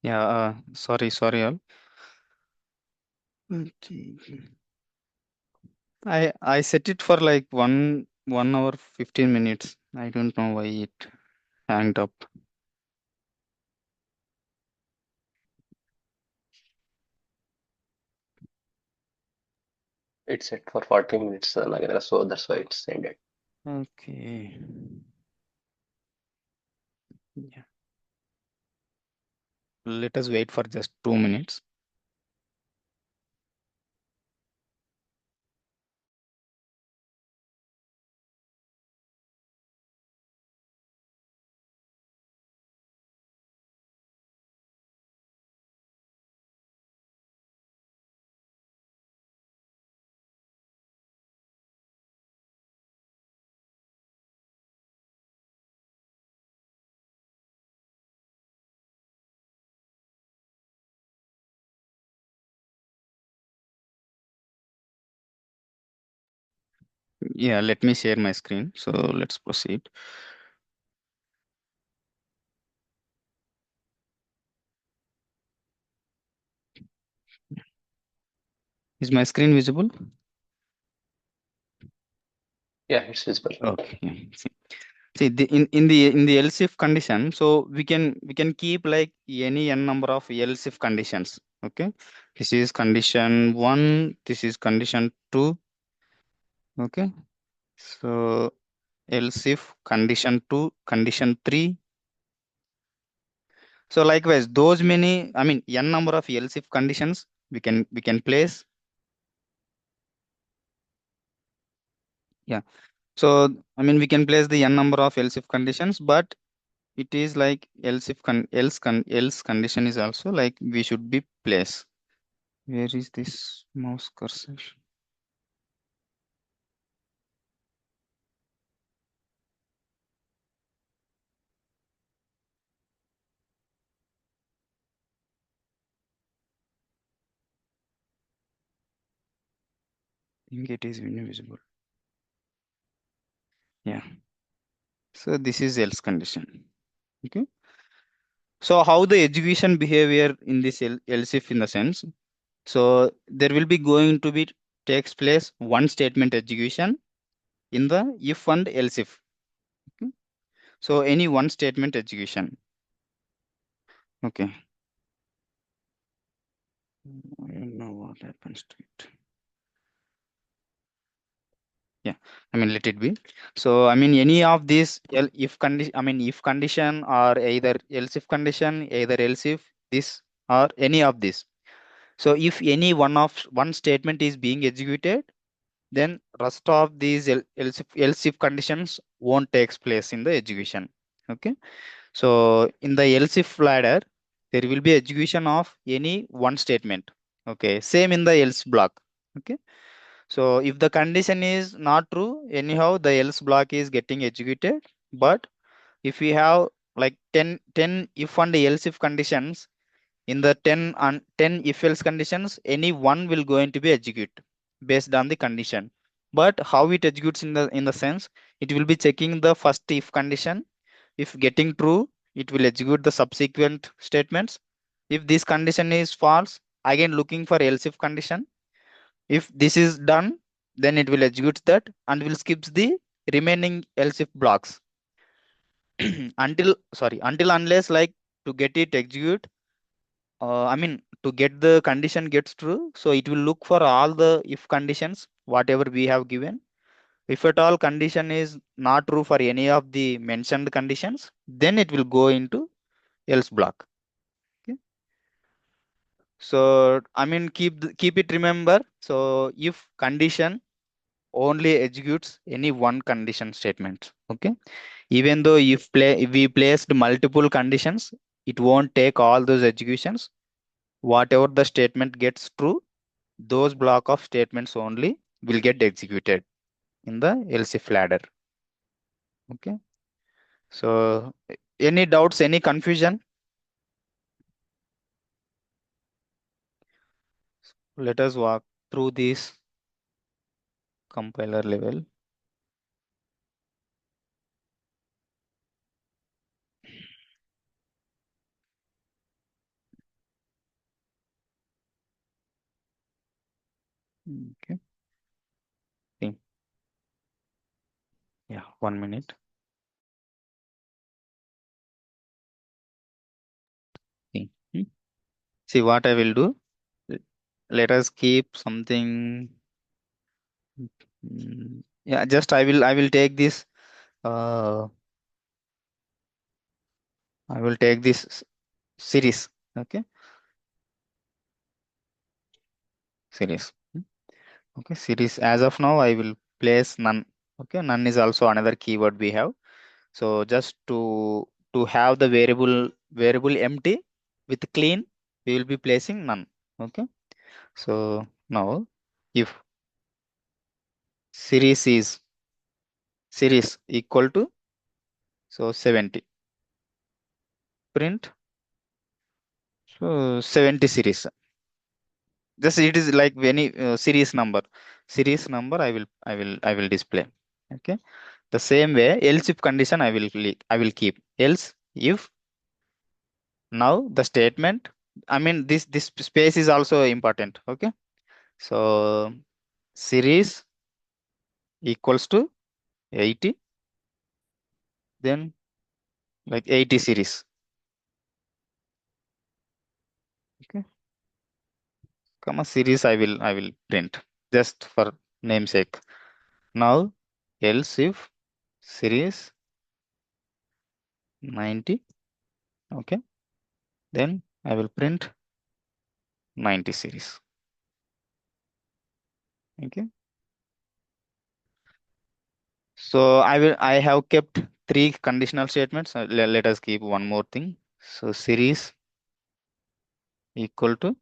Yeah, sorry all. Okay. I set it for like 1 hour 15 minutes. I don't know why it hanged up. It's set for 40 minutes, Nagendra, so that's why it's ended. Okay. Yeah. Let us wait for just 2 minutes. Yeah, let me share my screen. So let's proceed. Is my screen visible? Yeah, it's visible. Okay. See in the else if condition, so we can keep like any n number of else if conditions. Okay. This is condition one, this is condition two. Okay. So else if condition two, condition three. So likewise, those many, I mean n number of else if conditions we can place. Yeah. So I mean we can place the n number of else if conditions, but it is like else condition is also like we should be placed. Where is this mouse cursor? I think it is invisible. Yeah. So this is else condition. Okay. So how the execution behavior in this else if in the sense. So there will be going to be takes place one statement execution in the if and else if. Okay. So any one statement execution. Okay. I don't know what happens to it. Yeah, I mean let it be. So I mean any of these if condition, I mean if condition or either else if condition, either else if this or any of this. So if any one statement is being executed, then rest of these else if conditions won't takes place in the execution. Okay. So in the else if ladder, there will be execution of any one statement. Okay. Same in the else block. Okay. So if the condition is not true, anyhow the else block is getting executed. But if we have like ten if and else if conditions, in the 10 if else conditions, any one will going to be execute based on the condition. But how it executes in the sense, it will be checking the first if condition. If getting true, it will execute the subsequent statements. If this condition is false, again looking for else if condition. If this is done, then it will execute that and will skip the remaining else if blocks until unless like to get it execute. I mean to get the condition gets true, so it will look for all the if conditions whatever we have given. If at all condition is not true for any of the mentioned conditions, then it will go into else block. Okay. So I mean keep it remember. So if condition only executes any one condition statement. Okay. Even though if we placed multiple conditions, it won't take all those executions. Whatever the statement gets true, those block of statements only will get executed in the else if ladder. Okay. So any doubts, any confusion? Let us walk through this compiler level. Okay. See. Yeah, 1 minute. See. See what I will do. Let us keep something. Yeah, just I will take this. I will take this series. Okay, series. Okay, series. As of now, I will place none. Okay, none is also another keyword we have. So just to have the variable empty with clean, we will be placing none. Okay. So now if series is series equal to, so 70, print, so 70 series. Just it is like any series number I will display. Okay. The same way else if condition I will keep. Else if, now the statement, I mean this space is also important. Okay. So series equals to 80, then like 80 series. Okay, comma series I will print just for namesake. Now else if series 90, okay, then I will print 90 series. Okay, so I have kept three conditional statements. Let us keep one more thing. So series equal to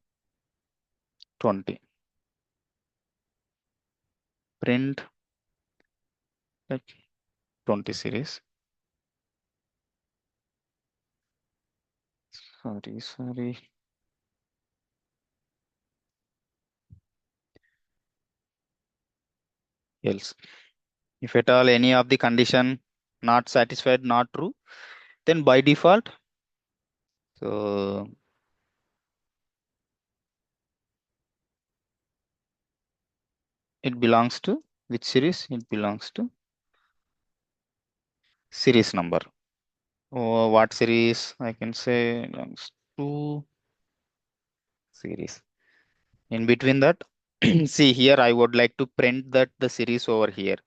20, print like 20 series. Sorry. Else if at all any of the condition not satisfied, not true, then by default, so it belongs to which series? It belongs to series number. Oh, what series? I can say belongs to series. In between that, see here, I would like to print that the series over here.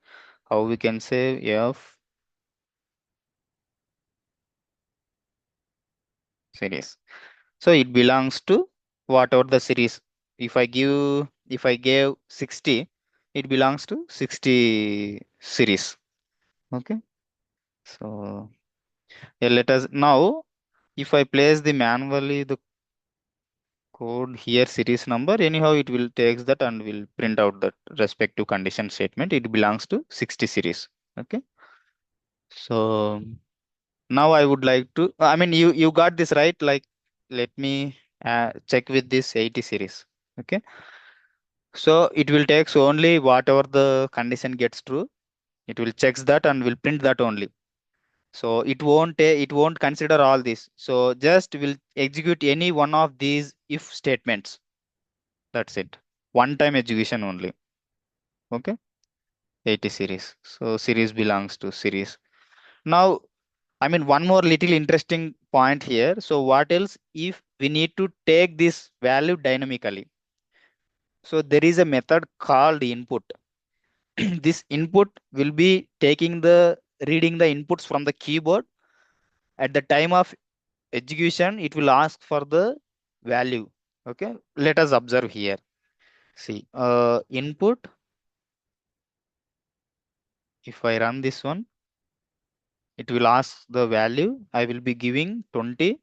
How we can say F series. So it belongs to whatever the series. If I gave 60, it belongs to 60 series. Okay. So yeah, let us now, if I place the manually the code here series number, anyhow it will takes that and will print out that respective condition statement. It belongs to 60 series. Okay. So now I would like to, I mean, you got this right. Like, let me check with this 80 series. Okay. So it will takes only whatever the condition gets true. It will checks that and will print that only. So it won't consider all this. So just will execute any one of these if statements. That's it. One time execution only. Okay. 80 series. So series belongs to series. Now, I mean, one more little interesting point here. So what else if we need to take this value dynamically? So there is a method called input. This input will be taking the reading the inputs from the keyboard. At the time of execution, it will ask for the value. Okay, let us observe here. See, input, if I run this one, it will ask the value. I will be giving 20,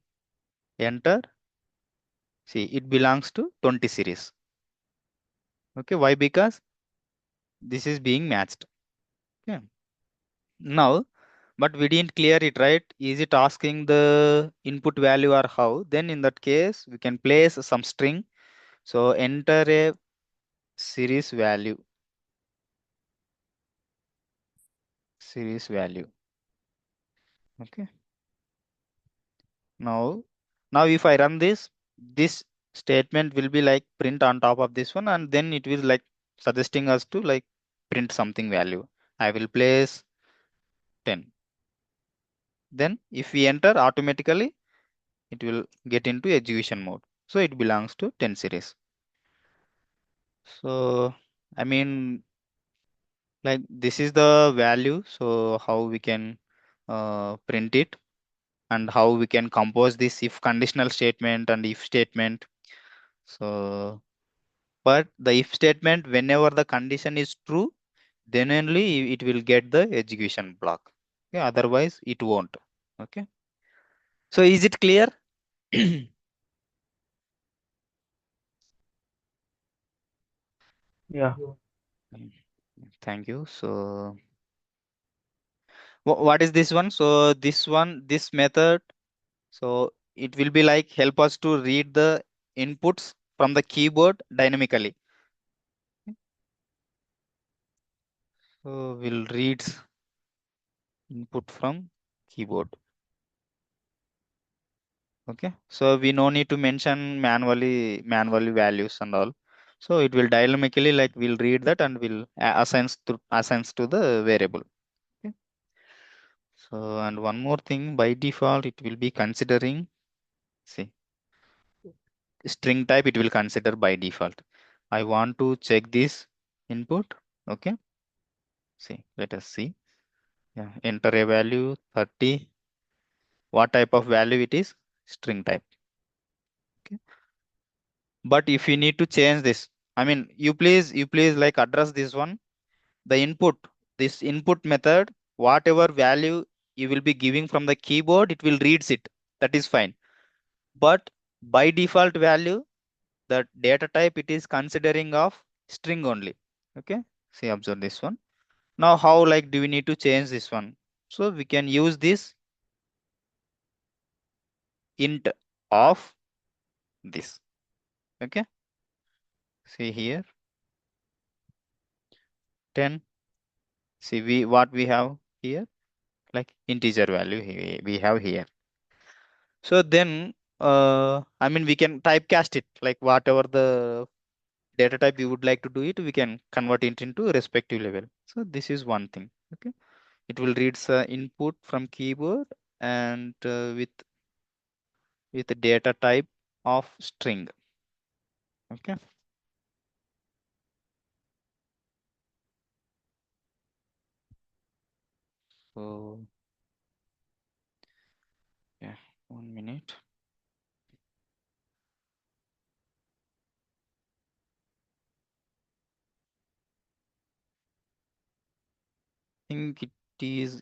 enter. See, it belongs to 20 series. Okay, why? Because this is being matched. Okay, now, but we didn't clear it, right? Is it asking the input value or how? Then in that case, we can place some string. So enter a series value, series value. Okay. Now, now if I run this, this statement will be like print on top of this one, and then it will like suggesting us to like print something value. I will place 10. Then if we enter automatically, it will get into execution mode. So it belongs to 10 series. So I mean, like this is the value. So how we can print it, and how we can compose this if conditional statement and if statement. So, but the if statement, whenever the condition is true, then only it will get the execution block. Okay, otherwise it won't. Okay. So is it clear? Yeah. Mm, thank you. So what is this one? So this one, this method, so it will be like help us to read the inputs from the keyboard dynamically. So we'll read input from keyboard. Okay. So we no need to mention manually values and all. So it will dynamically like we'll read that and will assigns to the variable. Okay. So and one more thing, by default it will be considering, see, string type it will consider by default. I want to check this input. Okay. See, let us see. Yeah, enter a value 30. What type of value it is? String type. Okay. But if you need to change this, I mean, you please like address this one. The input, this input method, whatever value you will be giving from the keyboard, it will reads it. That is fine. But by default value, the data type it is considering of string only. Okay. See, observe this one. Now, how like do we need to change this one? So we can use this int of this. Okay. See here 10. See what we have here, like integer value we have here. So then I mean we can typecast it like whatever the data type we would like to do it, we can convert it into respective level. So this is one thing. Okay. It will read input from keyboard and with the data type of string. Okay. So yeah, 1 minute. Think it is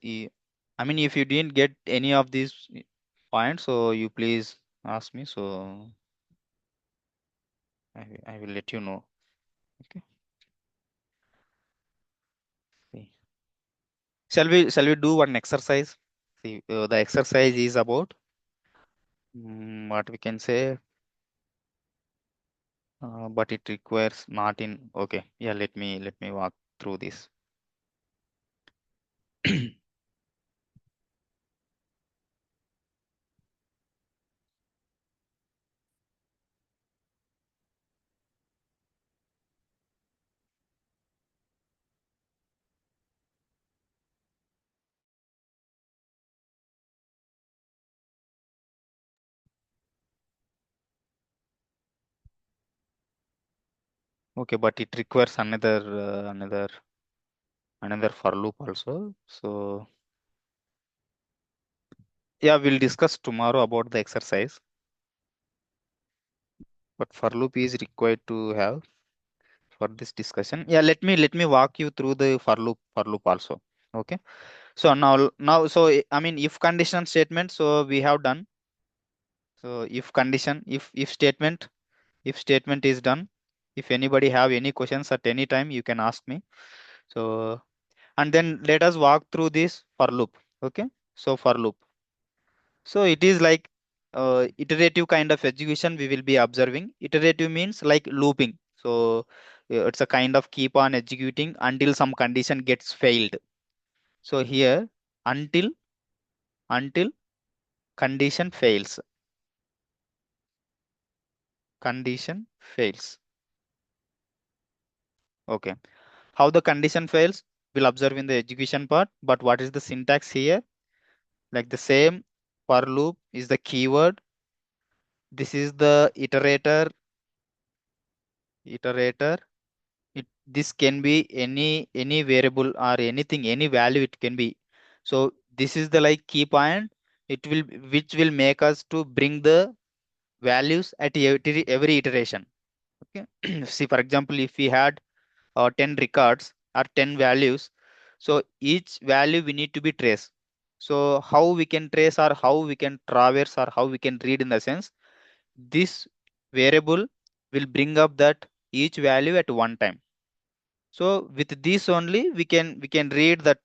I mean if you didn't get any of these points, so you please ask me, so I will let you know. Okay. See. Shall we do one exercise? See, the exercise is about what we can say, but it requires not in. Okay, yeah. Let me walk through this. Okay, but it requires another for loop also. So yeah, we'll discuss tomorrow about the exercise. But for loop is required to have for this discussion. Yeah, let me walk you through the for loop also. Okay. So now so I mean if condition statement, so we have done. So if condition, if statement is done. If anybody have any questions at any time, you can ask me. So and then let us walk through this for loop. Okay. So for loop. So it is like iterative kind of execution we will be observing. Iterative means like looping. So it's a kind of keep on executing until some condition gets failed. So here until condition fails. Condition fails. Okay. How the condition fails, we'll observe in the execution part. But what is the syntax here? Like the same, for loop is the keyword. This is the iterator. This can be any variable or anything, any value it can be. So this is the like key point. It will which will make us to bring the values at every iteration. Okay. See, for example, if we had 10 records or 10 values, so each value we need to be traced. So how we can trace, or how we can traverse, or how we can read, in the sense, this variable will bring up that each value at one time. So with this only we can read that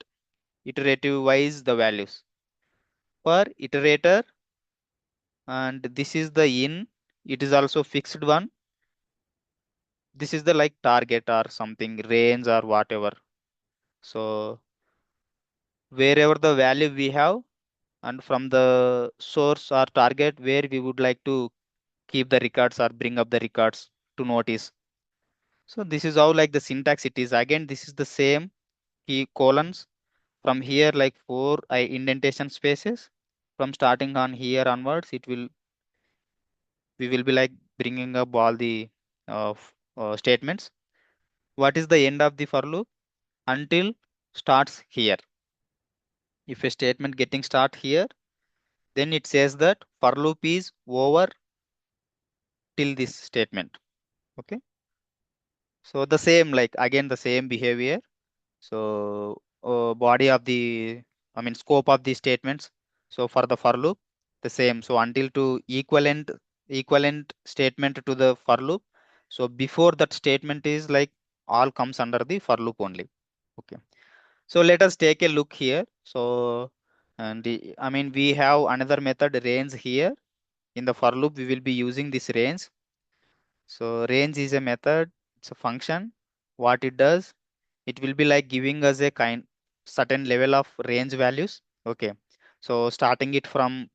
iterative wise the values per iterator. And this is the in, it is also fixed one. This is the like target or something, range or whatever. So wherever the value we have, and from the source or target where we would like to keep the records or bring up the records to notice. So this is how like the syntax it is. Again, this is the same key colons. From here, like four indentation spaces. From starting on here onwards, it will we will be like bringing up all the statements. What is the end of the for loop? Until starts here. If a statement getting start here, then it says that for loop is over till this statement. Okay. So the same, like again the same behavior. So body of the, I mean scope of the statements. So for the for loop, the same. So until to equivalent statement to the for loop. So before that statement is like all comes under the for loop only. Okay. So let us take a look here. So I mean we have another method range here. In the for loop we will be using this range. So range is a method, it's a function. What it does, it will be like giving us a kind certain level of range values. Okay. So starting it from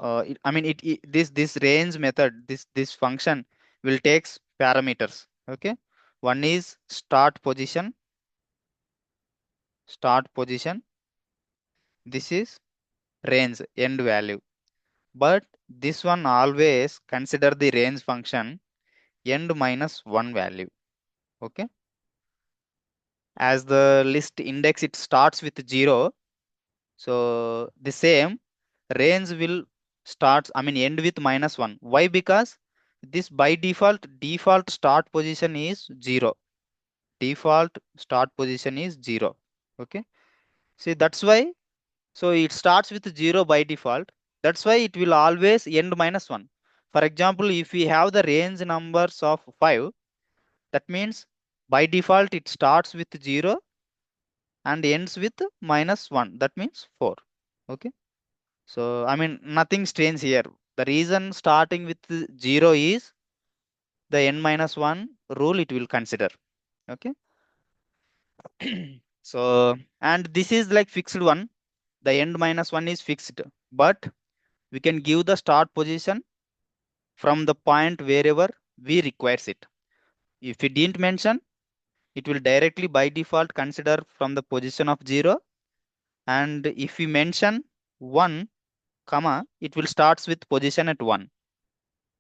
I mean this range method, this function will takes parameters. Okay. One is start position. This is range end value. But this one always consider the range function end minus one value. Okay. As the list index it starts with 0, so the same range will start, I mean end with minus 1. Why? Because this by default start position is 0. Default start position is 0. Okay. See, that's why, so it starts with 0 by default. That's why it will always end minus 1. For example, if we have the range numbers of 5, that means by default it starts with 0 and ends with minus 1. That means 4. Okay. So, I mean, nothing strange here. The reason starting with 0 is the n minus 1 rule it will consider. Okay. So, and this is like fixed one. The end minus 1 is fixed. But we can give the start position from the point wherever we requires it. If we didn't mention, it will directly by default consider from the position of 0. And if we mention 1, comma, it will starts with position at 1.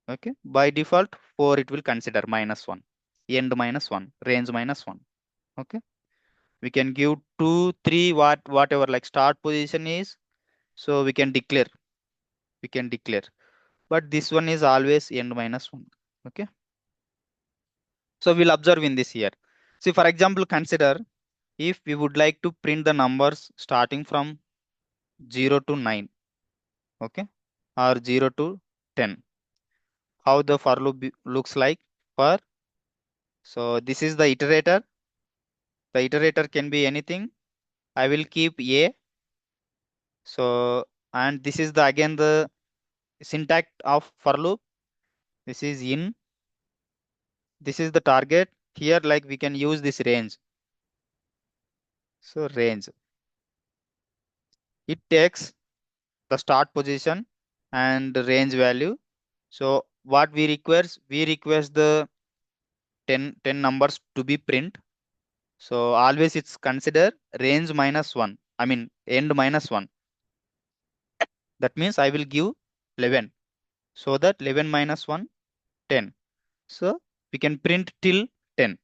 Okay. By default, 4 it will consider minus 1, end minus 1, range minus 1. Okay. We can give 2, 3, whatever like start position is. So we can declare. But this one is always end minus 1. Okay. So we'll observe in this here. See, for example, consider if we would like to print the numbers starting from 0 to 9. Okay. Or 0 to 10. How the for loop looks like for. So this is the iterator. The iterator can be anything. I will keep a. So, and this is the again the syntax of for loop. This is in. This is the target. Here, like we can use this range. So range. It takes the start position and the range value. So what we request the 10 numbers to be print. So always it's consider range minus 1. I mean end minus 1. That means I will give 11. So that 11 minus 1, 10. So we can print till 10.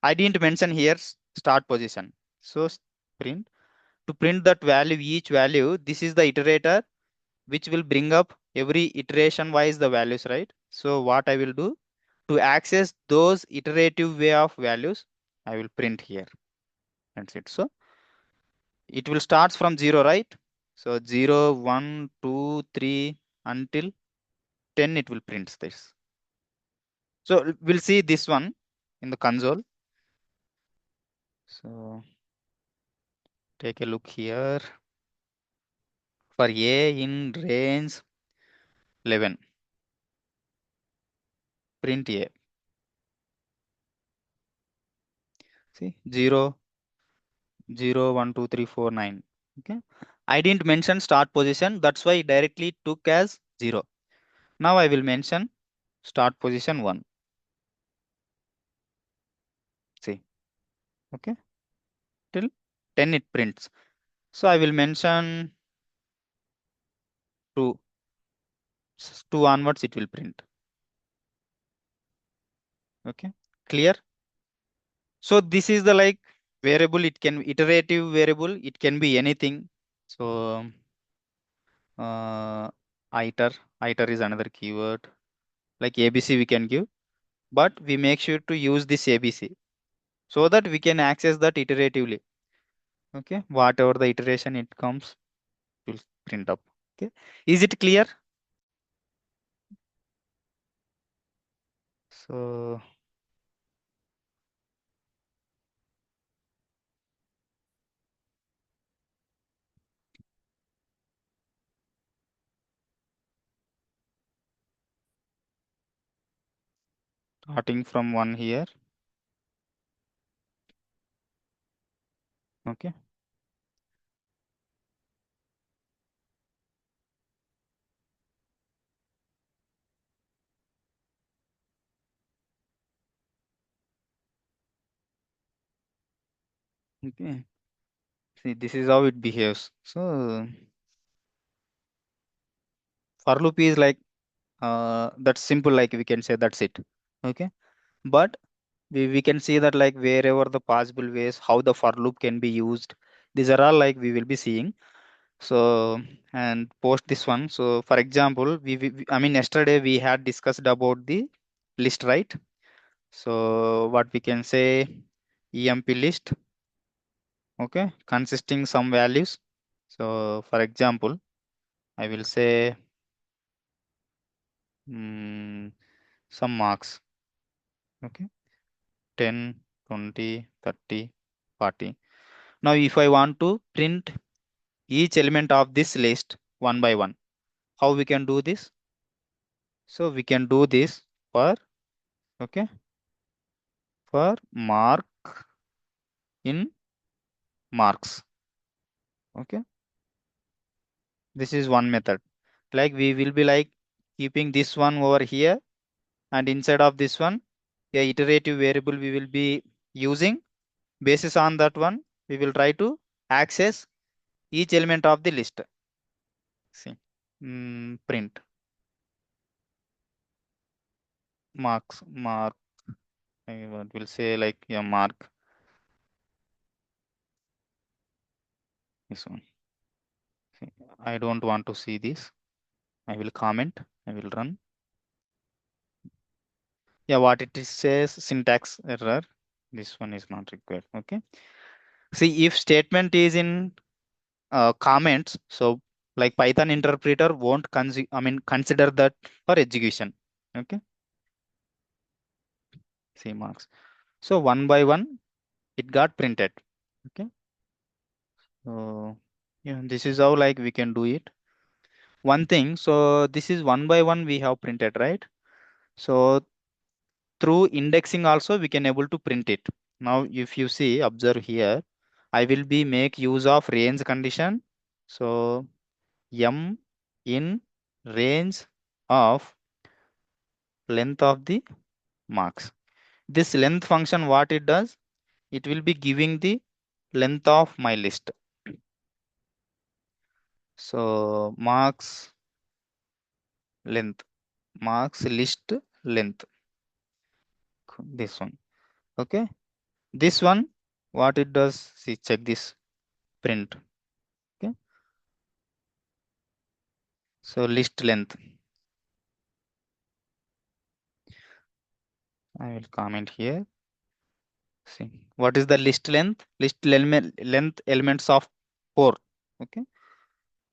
I didn't mention here start position. So print to print that value, each value, this is the iterator which will bring up every iteration wise the values, right? So what I will do to access those iterative way of values, I will print here. That's it. So it will starts from 0, right? So 0, 1, 2, 3 until 10 it will print this. So we'll see this one in the console. So take a look here for A in range 11, print A. See 0, 0, 1, 2, 3, 4, 9. Okay. I didn't mention start position. That's why I directly took as 0. Now I will mention start position 1. See. Okay. Till 10 it prints. So I will mention 2. 2 onwards it will print. Okay. Clear? So this is the like variable. It can iterative variable. It can be anything. So uh, iter, iter is another keyword. Like ABC we can give, but we make sure to use this ABC so that we can access that iteratively. Okay, whatever the iteration it comes, will print up. Okay, is it clear? So starting from 1 here. Okay, okay. See, this is how it behaves. So for loop is like that's simple. Like we can say that's it. Okay, but we can see that like wherever the possible ways how the for loop can be used. These are all like we will be seeing. So and post this one. So for example, I mean yesterday we had discussed about the list, right? So what we can say, emp list, okay, consisting some values. So for example, I will say some marks, okay, 10, 20, 30, 40. Now if I want to print each element of this list one by one, how we can do this? So we can do this for, okay, for mark in marks. Okay, this is one method. Like we will be like keeping this one over here, and inside of this one a iterative variable we will be using. Basis on that one we will try to access each element of the list. See, print mark, what will say like, yeah, mark this one. See, I don't want to see this. I will comment. I will run. Yeah, what it is says syntax error. This one is not required. Okay. See, if statement is in comments, so like Python interpreter won't consider that for execution. Okay. See marks. So one by one, it got printed. Okay. So yeah, this is how like we can do it. One thing. So this is one by one we have printed, right? So through indexing also we can able to print it. Now if you see, observe here, I will be make use of range condition. So m in range of length of the marks. This length function what it does, it will be giving the length of my list. So length, marks list length, this one. Okay. This one, what it does, see, check this print. Okay. So list length, I will comment here. See, what is the list length? Length elements of 4. Okay.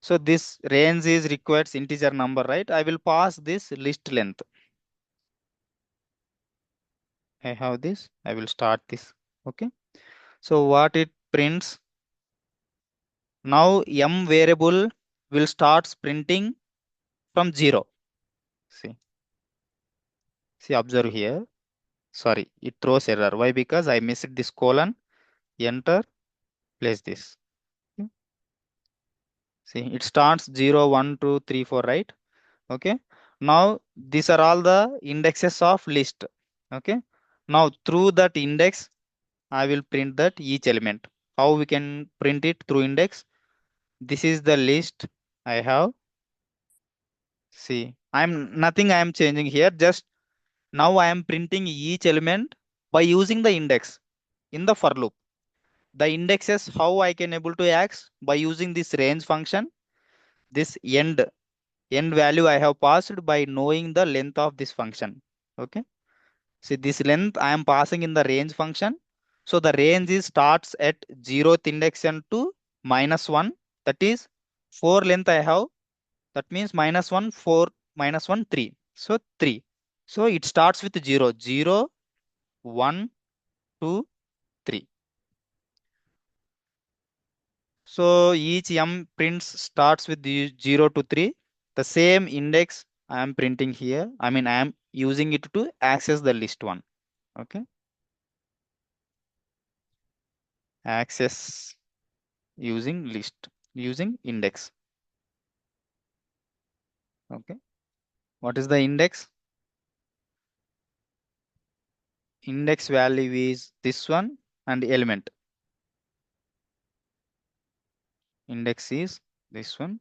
So this range is requires integer number, right? I will pass this list length. I have this. I will start this. Okay. So what it prints now, m variable will start printing from 0. See, observe here. Sorry, it throws error. Why? Because I missed this colon. Enter. Place this. Okay. See, it starts 0, 1, 2, 3, 4, right? Okay. Now these are all the indexes of list. Okay. Now through that index, I will print that each element. How we can print it through index? This is the list I have. See, I am changing here. Just now I am printing each element by using the index in the for loop. The indexes how I can able to access by using this range function. This end value I have passed by knowing the length of this function. Okay. See, this length I am passing in the range function. So the range is starts at 0th index and to -1. That is 4 length I have. That means -1, 4, -1, 3. So 3. So it starts with 0, 0, 1, 2, 3. So each m prints starts with the 0 to 3. The same index I am printing here. I mean, I am using it to access the list one. Okay. Access using list, using index. Okay. What is the index? Index value is this one and element. Index is this one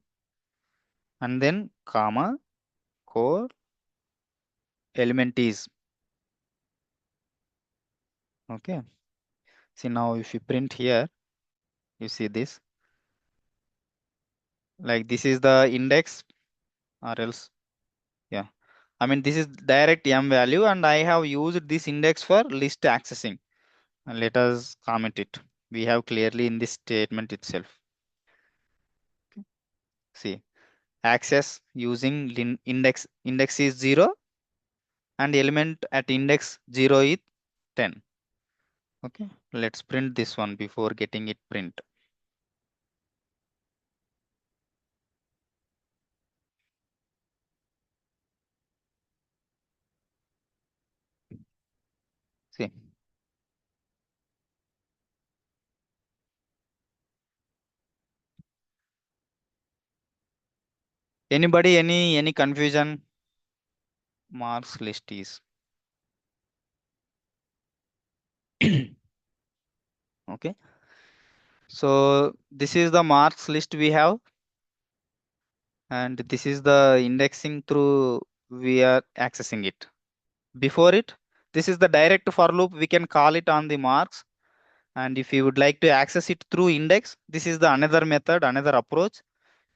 and then comma core element is. Okay. See, now if you print here, you see this, like this is the index or else, yeah. I mean, this is direct m value and I have used this index for list accessing. And let us comment it. We have clearly in this statement itself. Okay. See, access using index is 0 and element at index 0 is 10. Okay. Let's print this one before getting it print. See, anybody, any confusion? Marks list is. Okay. So this is the marks list we have, and this is the indexing through we are accessing it. Before it, this is the direct for loop. We can call it on the marks. And if you would like to access it through index, this is the another method, another approach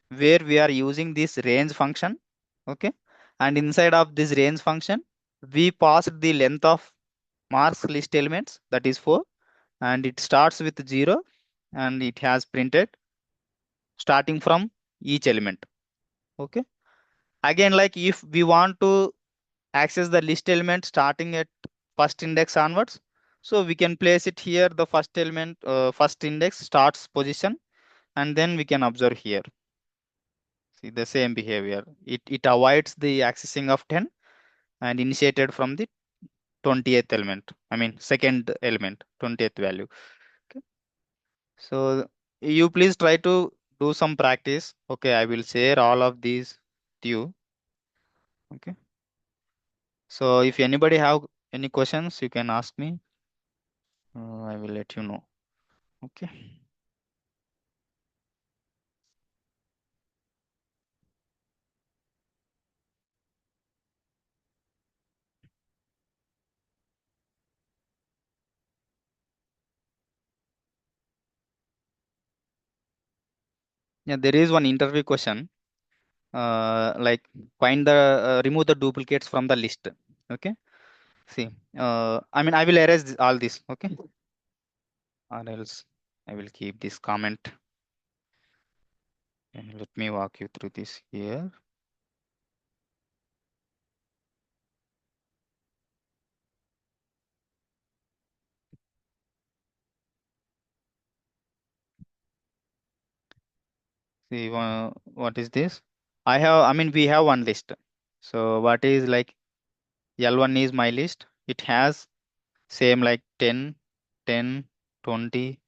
where we are using this range function. Okay. And inside of this range function, we passed the length of marks list elements, that is 4, and it starts with 0 and it has printed starting from each element. Okay. Again, like if we want to access the list element starting at first index onwards, so we can place it here, the first element, first index starts position, and then we can observe here. See the same behavior. It avoids the accessing of 10 and initiated from the 20th element. I mean, second element, 20th value. Okay. So you please try to do some practice. Okay, I will share all of these to you. Okay. So if anybody have any questions, you can ask me. I will let you know. Okay. Yeah, there is one interview question. Like find the remove the duplicates from the list. Okay. See, I mean, I will erase all this. Okay. Or else I will keep this comment. And let me walk you through this here. See, what is this? I mean, we have one list. So what is like L1 is my list. It has same like 10, 10, 20,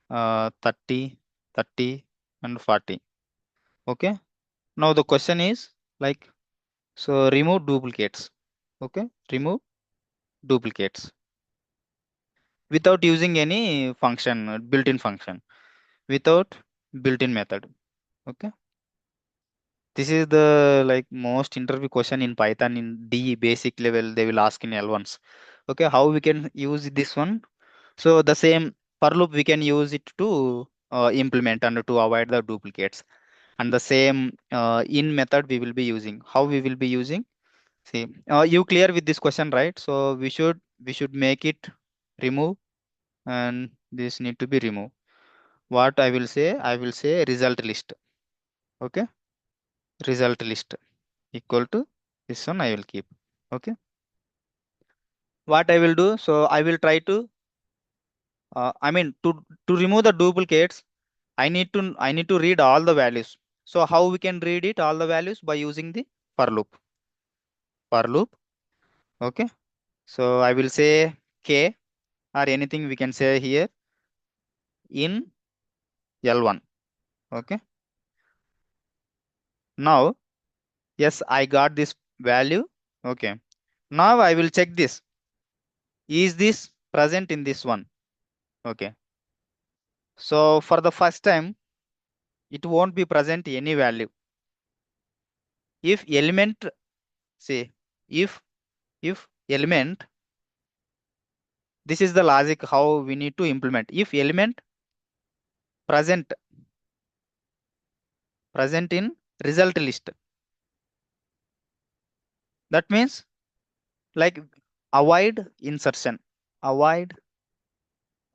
30, 30, and 40. Okay. Now the question is like, so remove duplicates. Okay. Remove duplicates without using any function, built-in function, without built-in method. Okay. This is the like most interview question in Python in D basic level. They will ask in L1s. Okay, how we can use this one? So the same for loop we can use it to implement and to avoid the duplicates. And the same in method we will be using. How we will be using? See, you clear with this question, right? So we should make it remove, and this need to be removed. What I will say? I will say result list. Okay, result list equal to this one I will keep. Okay. What I will do, so I will try to, I mean, to remove the duplicates, I need to read all the values. So how we can read it, all the values by using the for loop. For loop. Okay. So I will say K or anything we can say here in L1. Okay. Now, yes, I got this value. Okay. Now I will check this. Is this present in this one? Okay. So for the first time, it won't be present any value. If element, say, if if element, this is the logic how we need to implement. If element present in result list, that means like avoid insertion, avoid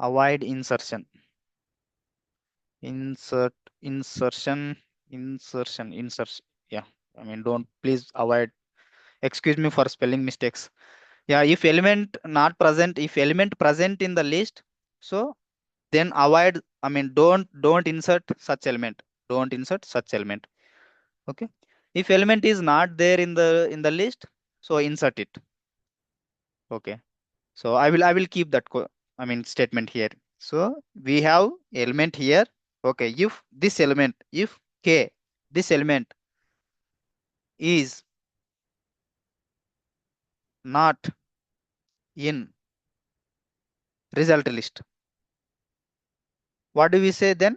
avoid insertion, insert insertion, insertion. Yeah, I mean, don't please avoid. Excuse me for spelling mistakes. Yeah, if element not present, if element present in the list, so then avoid, I mean, don't insert such element, don't insert such element. Okay. If element is not there in the list, so insert it. Okay. So I will keep that I mean statement here. So we have element here. Okay. If this element, if K, this element is not in result list, what do we say then?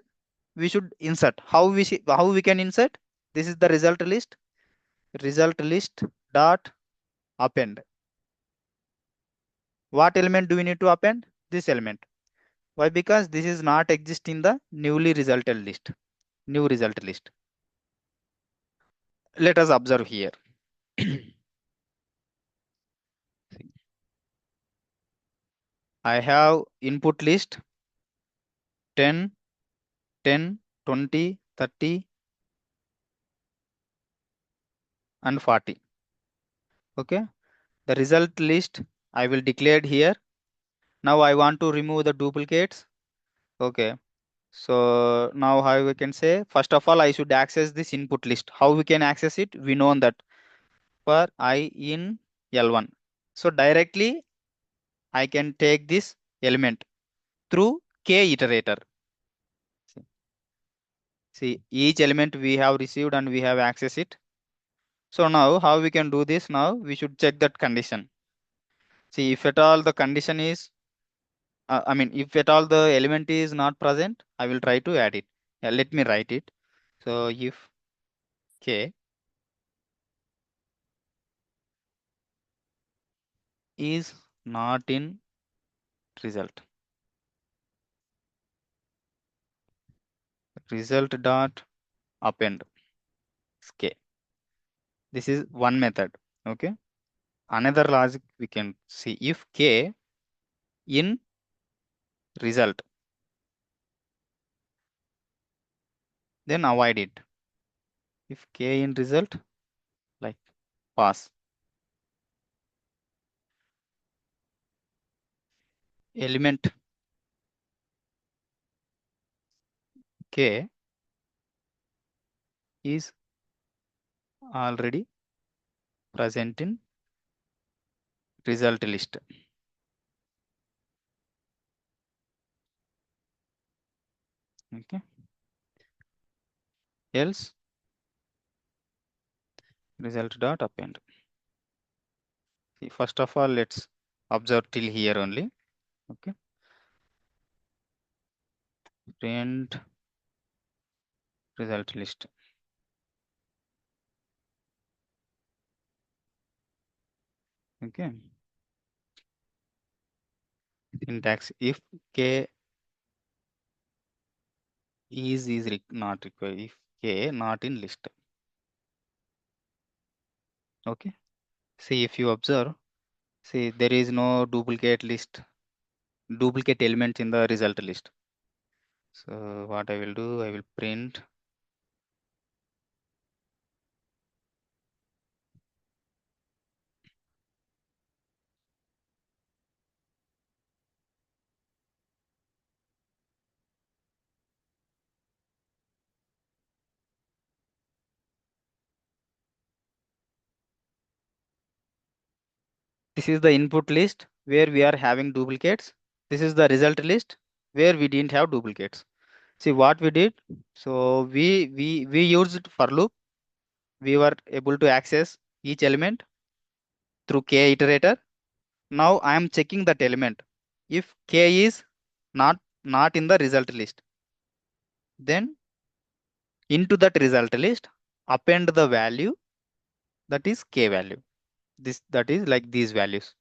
We should insert. How we can insert? This is the result list dot append. What element do we need to append? This element. Why? Because this is not exist in the newly resulted list. New result list. Let us observe here. I have input list 10, 10, 20, 30, and 40. Okay. The result list I will declare here. Now I want to remove the duplicates. Okay. So now how we can say, first of all, I should access this input list. How we can access it? We know that for I in L1. So directly I can take this element through K iterator. See, each element we have received and we have accessed it. So now how we can do this? Now we should check that condition. See, if at all the condition is I mean, if at all the element is not present, I will try to add it. Yeah, let me write it. So if k is not in result, result dot append k. This is one method. Okay. Another logic we can see, if k in result, then avoid it. If k in result, like pass element k is already present in result list. Okay. Else result dot append. See, first of all, let's observe till here only. Okay. Print result list. Okay. Syntax, if k not required, if k not in list. Okay. See, if you observe, see, there is no duplicate elements in the result list. So what I will do, I will print this is the input list where we are having duplicates. This is the result list where we didn't have duplicates. See what we did. So we used for loop. We were able to access each element through k iterator. Now I am checking that element. If k is not in the result list, then into that result list append the value that is k value. This that is like these values.